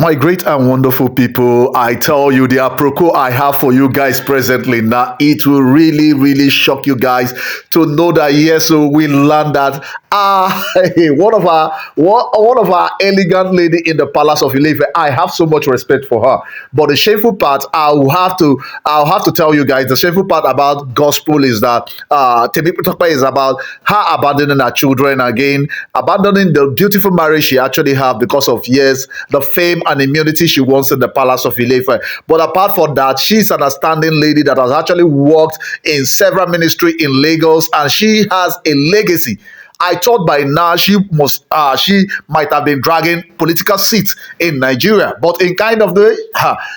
My great and wonderful people, I tell you, the apropos I have for you guys presently now, it will really, really shock you guys to know that yes, so we learned that one of our elegant lady in the palace of Ife. I have so much respect for her, but the shameful part, I'll have to tell you guys, the shameful part about gospel is that Temitope is about her abandoning her children again, abandoning the beautiful marriage she actually have because of years, the fame and immunity she wants in the palace of Ilefe. But apart from that, she's an outstanding lady that has actually worked in several ministry in Lagos, and she has a legacy. I thought by now she might have been dragging political seats in Nigeria, but in kind of the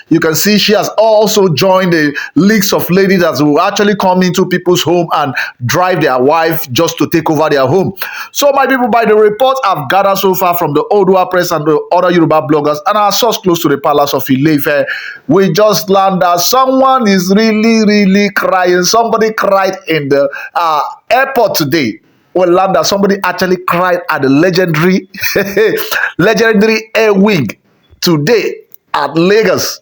you can see she has also joined the leagues of ladies that will actually come into people's home and drive their wife just to take over their home. So my people, by the report I've gathered so far from the Oduwa press and the other Yoruba bloggers and our source close to the palace of Ilefe, we just learned that someone is really, really crying. Somebody cried in the airport today. Well, learned that somebody actually cried at the legendary, legendary air wing today at Lagos.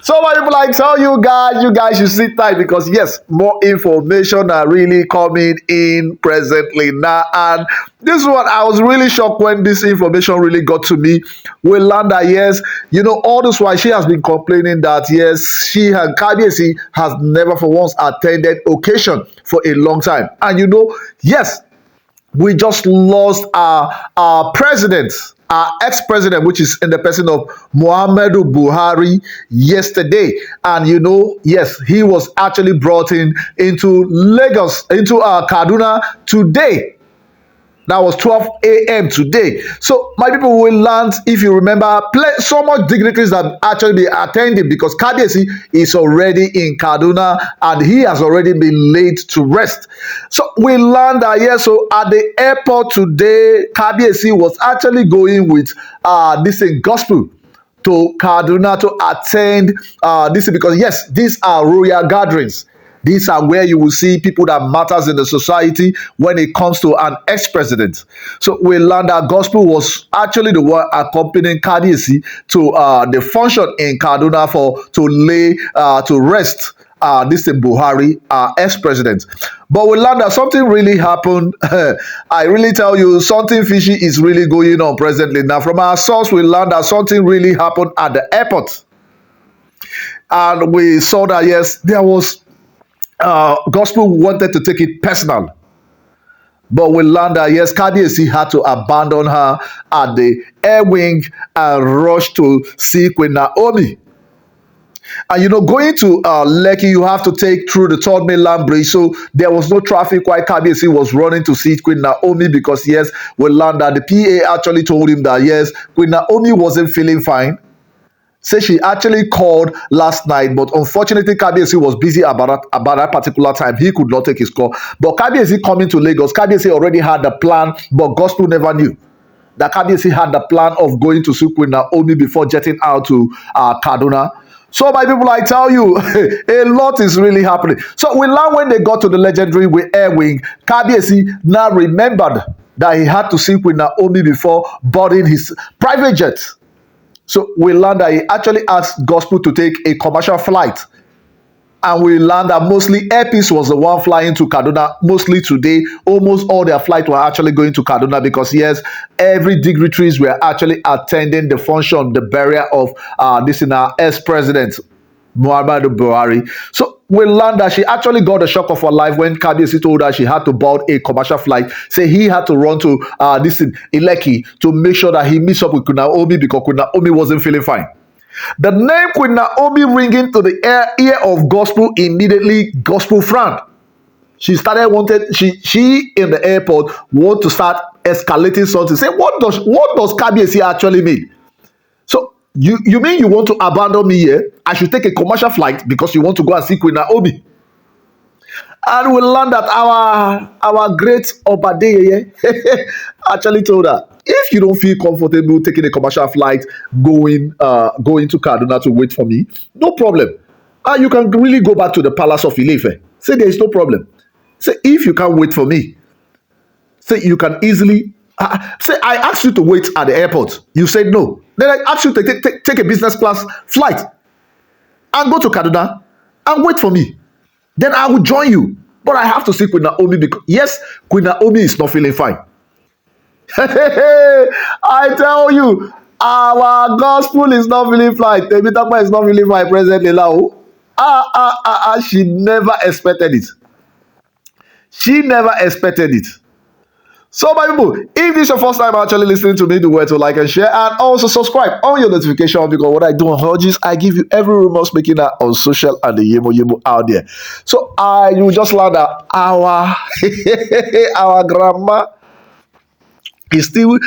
So my people, I tell you guys should sit tight because yes, more information are really coming in presently now. And this one, I was really shocked when this information really got to me. We learned that yes, all this while she has been complaining that yes, she and Kabiyesi has never for once attended occasion for a long time. And yes, we just lost our president, our ex-president, which is in the person of Muhammadu Buhari yesterday. And yes, he was actually brought into Lagos, into Kaduna today. That was 12 a.m. today. So my people will learn, if you remember, so much dignitaries have actually been attending because Kabiyesi is already in Kaduna and he has already been laid to rest. So we learned that yes, so at the airport today, Kabiyesi was actually going with this gospel to Kaduna to attend this because yes, these are royal gatherings. These are where you will see people that matters in the society when it comes to an ex-president. So we learned that gospel was actually the one accompanying Kabiyesi to the function in Kaduna to rest this in Buhari, ex-president. But we learned that something really happened. I really tell you, something fishy is really going on presently. Now, from our source, we learned that something really happened at the airport. And we saw that, yes, there was gospel wanted to take it personal, but we learned that yes, Kabiyesi had to abandon her at the air wing and rush to see Queen Naomi. And going to Lekki, you have to take through the third mainland bridge, so there was no traffic while Kabiyesi was running to see Queen Naomi because yes, we learned that the PA actually told him that yes, Queen Naomi wasn't feeling fine. Say she actually called last night, but unfortunately, Kabiyesi was busy about that particular time. He could not take his call. But Kabiyesi coming to Lagos, Kabiyesi already had the plan, but gospel never knew that Kabiyesi had the plan of going to see Queen Naomi before jetting out to Kaduna. So my people, I tell you, a lot is really happening. So we learned when they got to the legendary air wing, Kabiyesi now remembered that he had to see Queen Naomi before boarding his private jet. So we learned that he actually asked gospel to take a commercial flight. And we learned that mostly Air Peace was the one flying to Kaduna. Mostly today, almost all their flights were actually going to Kaduna because yes, every dignitaries were actually attending the function, the burial of this in our ex-president, Muhammadu Buhari. So we learned that she actually got a shock of her life when Kabiyesi told her she had to board a commercial flight. Say he had to run to this in Lekki to make sure that he meets up with Queen Naomi because Queen Naomi wasn't feeling fine. The name Queen Naomi ringing to the ear of gospel, immediately gospel frowned. She started she in the airport want to start escalating something. Say what does Kabiyesi actually mean? So you mean you want to abandon me here? I should take a commercial flight because you want to go and see Queen Naomi. And we learned that our great Obadeye actually told her, if you don't feel comfortable taking a commercial flight going to Kaduna to wait for me, no problem. You can really go back to the palace of Ilefe. Say there is no problem. Say if you can't wait for me, say you can easily Say, I asked you to wait at the airport. You said no. Then I asked you to take a business class flight and go to Kaduna and wait for me. Then I will join you. But I have to see Queen Naomi because, yes, Queen Naomi is not feeling fine. I tell you, our gospel is not feeling fine. Temitope is not feeling fine presently now. She never expected it. She never expected it. So, my people, if this is your first time actually listening to me, do well to like and share, and also subscribe on your notification, because what I do on Hodges, I give you every rumor speaking that on social and the yemo out there. So, you just learned that our grandma is still,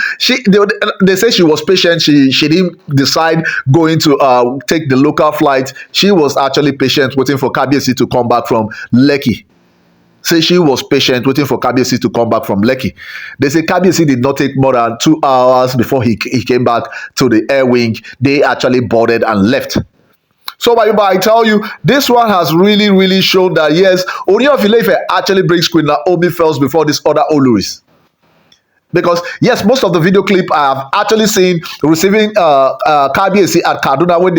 they say she was patient. She didn't decide going to take the local flight. She was actually patient, waiting for Kabiyesi to come back from Lekki. Say she was patient, waiting for Kabiyesi to come back from Lekki. They say Kabiyesi did not take more than 2 hours before he came back to the air wing. They actually boarded and left. So, I tell you, this one has really, really shown that, yes, Ooni of Ife actually brings Queen Naomi first before these other Oloris. Because, yes, most of the video clip I have actually seen receiving Kabiyesi at Kaduna when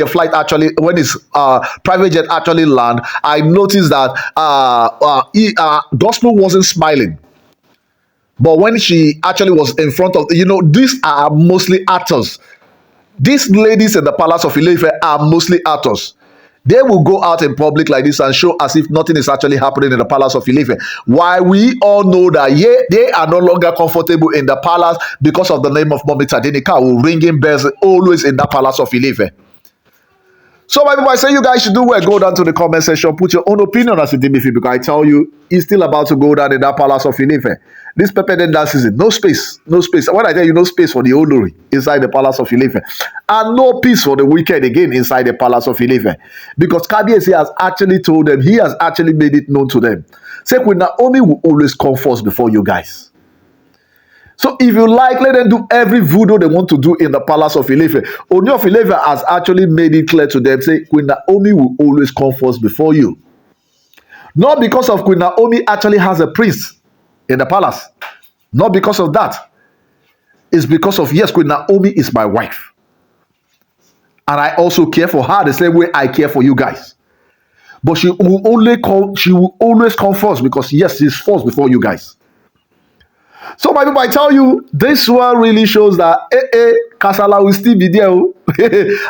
when his private jet actually land. I noticed that Gospel wasn't smiling. But when she actually was in front of, these are mostly actors. These ladies in the palace of Ife are mostly actors. They will go out in public like this and show as if nothing is actually happening in the palace of Ife. Why we all know that they are no longer comfortable in the palace because of the name of Mommy Tadenikawo ringing bells always in that palace of Ife. So, my people, I say you guys should do well. Go down to the comment section, put your own opinion as a DBF, because I tell you, it's still about to go down in that palace of Ife. This pepper den dance season, no space, no space. When I tell you, no space for the Olori inside the palace of Ife, and no peace for the wicked again inside the palace of Ife, because Kabiyesi has actually told them, he has actually made it known to them. Say, Queen Naomi will always come first before you guys. So if you like, let them do every voodoo they want to do in the palace of Ife. Ooni of Ife has actually made it clear to them, say, Queen Naomi will always come first before you. Not because of Queen Naomi actually has a prince in the palace. Not because of that. It's because of, yes, Queen Naomi is my wife. And I also care for her the same way I care for you guys. But she will always come first because, yes, she's first before you guys. So, my people, I tell you, this one really shows that Kasala will still be there.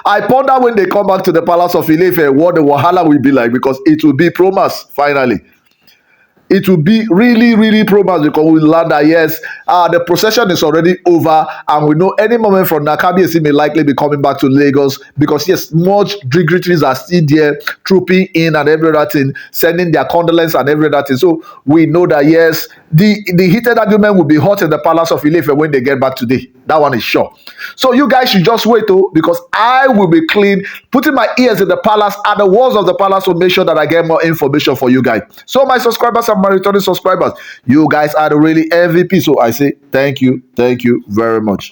I ponder when they come back to the palace of Ife what the Wahala will be like, because it will be promise finally. It will be really, really promise, because we learn that, yes, the procession is already over, and we know any moment from now, Kabiyesi may likely be coming back to Lagos, because, yes, much dignitaries are still there, trooping in and every other thing, sending their condolence and every other thing. So we know that, yes, the heated argument will be hot in the palace of Ife when they get back today. That one is sure. So you guys should just wait, because I will be clean, putting my ears in the palace, and the walls of the palace will make sure that I get more information for you guys. So my subscribers and my returning subscribers, you guys are the really MVP. So I say thank you very much.